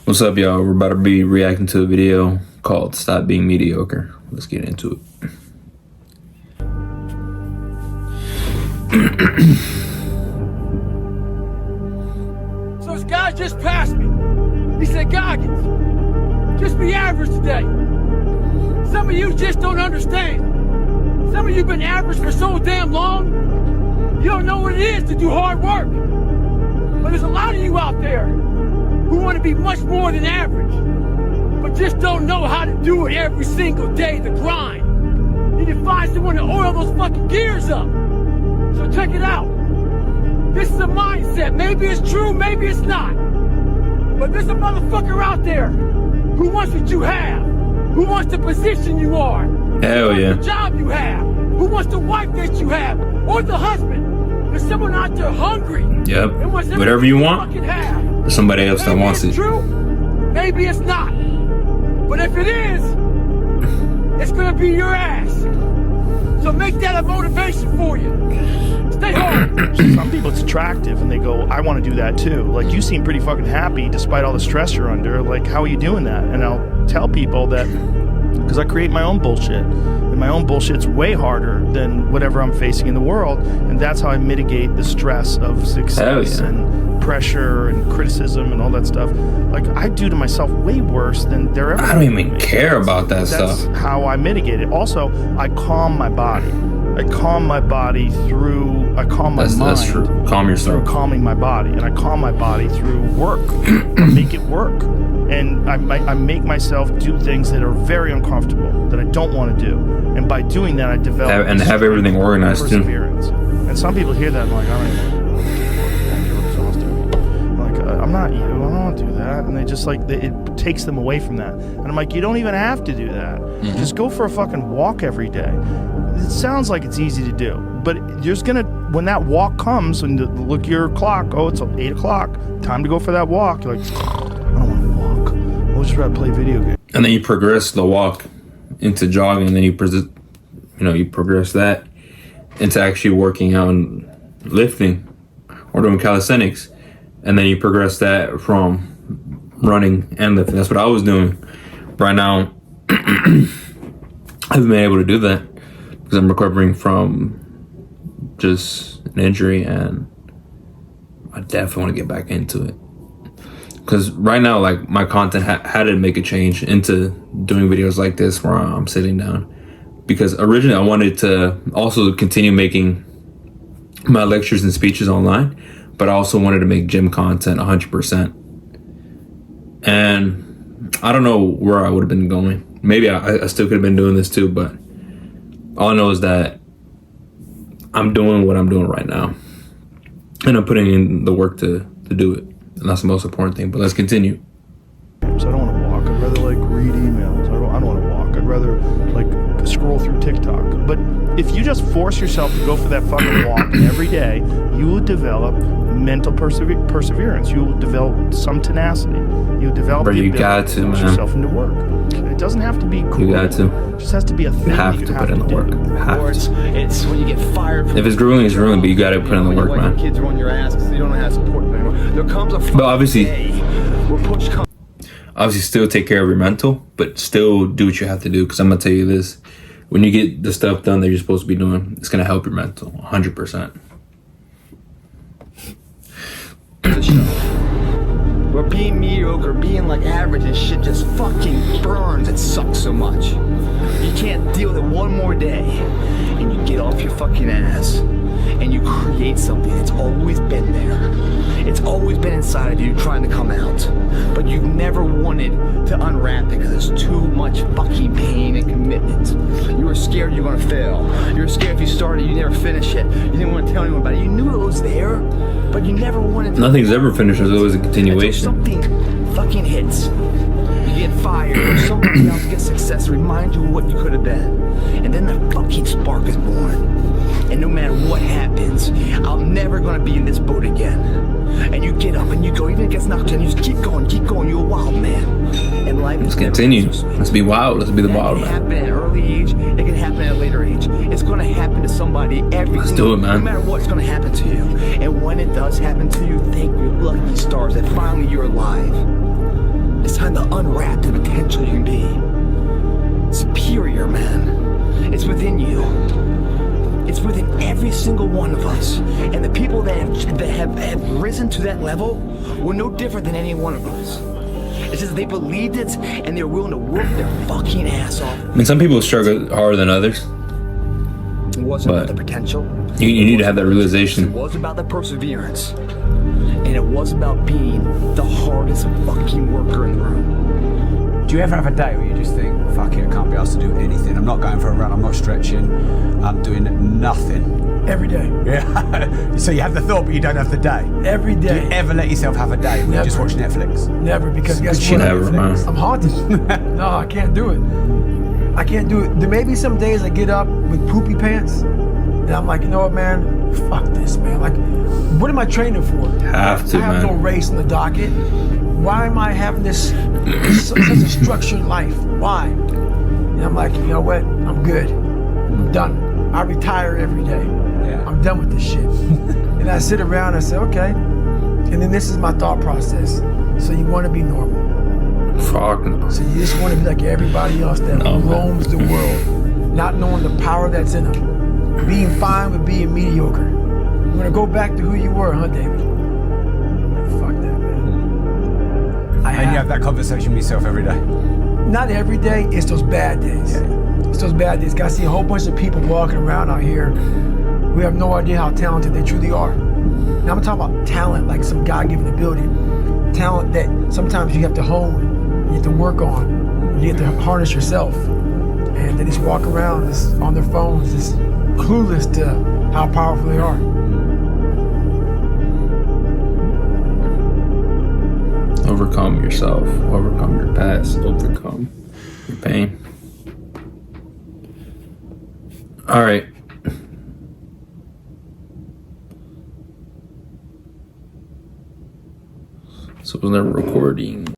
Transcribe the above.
What's up, y'all? We're about to be reacting to a video called Stop Being Mediocre. Let's get into it. So this guy just passed me. He said, Goggins, just be average today. Some of you just don't understand. Some of you been average for so damn long, you don't know what it is to do hard work. But there's a lot of you out there who want to be much more than average, but just don't know how to do it every single day, the grind. You need to find someone to oil those fucking gears up. So check it out. This is a mindset. Maybe it's true, maybe it's not. But there's a motherfucker out there who wants what you have, who wants the position you are, Hell yeah. the job you have, who wants the wife that you have, or the husband. There's someone out there hungry. Yep. Whatever you want, there's somebody else that wants it. Maybe it's true, maybe it's not. But if it is, it's gonna be your ass. So make that a motivation for you. Stay hard. Some people it's attractive and they go, I want to do that too. Like, you seem pretty fucking happy despite all the stress you're under. Like, how are you doing that? And I'll tell people that because I create my own bullshit. And my own bullshit's way harder than whatever I'm facing in the world. And that's how I mitigate the stress of success and pressure and criticism and all that stuff. Like, I do to myself way worse than they're ever. I don't even care about that stuff. That's how I mitigate it. Also, I calm my body. I calm my body through, I calm my mind. That's true. Calm yourself. Through calming my body. And I calm my body through work. I make it work. And I make myself do things that are very uncomfortable, that I don't want to do. And by doing that, I develop have everything organized too. Perseverance. And some people hear that and like, I don't even you're exhausting me. Like, I'm not you. I don't want to do that. And they just like, it takes them away from that. And I'm like, you don't even have to do that. Mm-hmm. Just go for a fucking walk every day. It sounds like it's easy to do, but there's gonna, when that walk comes and look at your clock, oh, it's 8 o'clock, time to go for that walk. You're like, I don't want to walk. I'll just rather play video games. And then you progress the walk into jogging, and then you progress that into actually working out and lifting or doing calisthenics, and then you progress that from running and lifting. That's what I was doing. Right now, I haven't been able to do that because I'm recovering from just an injury, and I definitely want to get back into it. Because right now, like, my content had to make a change into doing videos like this where I'm sitting down. Because originally I wanted to also continue making my lectures and speeches online, but I also wanted to make gym content 100%. And I don't know where I would have been going. Maybe I still could have been doing this too, but all I know is that I'm doing what I'm doing right now. And I'm putting in the work to do it. And that's the most important thing. But let's continue. So I don't want to walk. I'd rather like read emails. I don't want to walk. I'd rather like scroll through TikTok. But if you just force yourself to go for that fucking walk every day, you will develop mental perseverance. You will develop some tenacity. You'll develop the ability to push yourself into work. It doesn't have to be cool. You got to. It just has to be a thing. You have to put in the work. It's when you get fired. If it's grueling, it's grueling, but you got to put in the work, man. Kids are on your ass because you don't know how to support them anymore. There comes a but obviously, day where push comes. Obviously, still take care of your mental, but still do what you have to do. Because I'm gonna tell you this: when you get the stuff done that you're supposed to be doing, it's gonna help your mental 100%. Where being mediocre, being like average and shit just fucking burns. It sucks so much. You can't deal with it one more day, and you get off your fucking ass, and you create something that's always been there. It's always been inside of you trying to come out, but you've never wanted to unwrap it because there's too much fucking pain and commitment. You were scared you were gonna fail. You were scared if you started, you never finish it. You didn't want to tell anyone about it. You knew it was there, but you never wanted to. Nothing's ever finished. There's always a continuation. Until something fucking hits. You get fired, or somebody else gets success, remind you of what you could have been. And then the fucking spark is born. And no matter what happens, I'm never gonna be in this boat again. And you get up and you go, even if it gets knocked down, you just keep going, you're a wild man. And life Let's continue. Let's be wild. Let's be the wild man. It can happen at an early age, it can happen at a later age. It's gonna happen to somebody every Let's do it, man. No matter what, it's gonna happen to you. And when it does happen to you, thank your lucky stars that finally you're alive. unwrap the potential you can be. Superior, man. It's within you. It's within every single one of us. And the people that have risen to that level were no different than any one of us. It's just they believed it and they're willing to work their fucking ass off. I mean, some people struggle harder than others. It wasn't about the potential. You need to have that realization. It was about the perseverance. And it was about being the hardest fucking worker in the room. Do you ever have a day where you just think, fuck it, I can't be asked to do anything. I'm not going for a run, I'm not stretching, I'm doing nothing. Every day. Yeah. So you have the thought, but you don't have the day. Every day. Do you ever let yourself have a day where you just watch Netflix? Never, because guess Shit, what? never, man. I'm haunted. No, I can't do it. I can't do it. There may be some days I get up with poopy pants, and I'm like, you know what, man? Fuck this, man. Like, what am I training for? Have to, I have man. no race in the docket. Why am I having this such a structured life? Why? And I'm like, you know what? I'm good. I'm done. I retire every day. Yeah. I'm done with this shit. And I sit around and I say, okay. And then this is my thought process. So you want to be normal. Fuck no. So you just want to be like everybody else that No, man. roams the world, not knowing the power that's in them. Being fine with being mediocre. You want to go back to who you were, huh, David? Fuck that, man. And you have that conversation with yourself every day. Not every day, it's those bad days. Yeah. It's those bad days. I see a whole bunch of people walking around out here who have no idea how talented they truly are. Now I'm talking about talent like some God-given ability. Talent that sometimes you have to hone, you have to work on, you have to harness yourself. And they just walk around just on their phones, just clueless to how powerful they are. Overcome yourself. Overcome your past. Overcome your pain. All right. So it was never recording.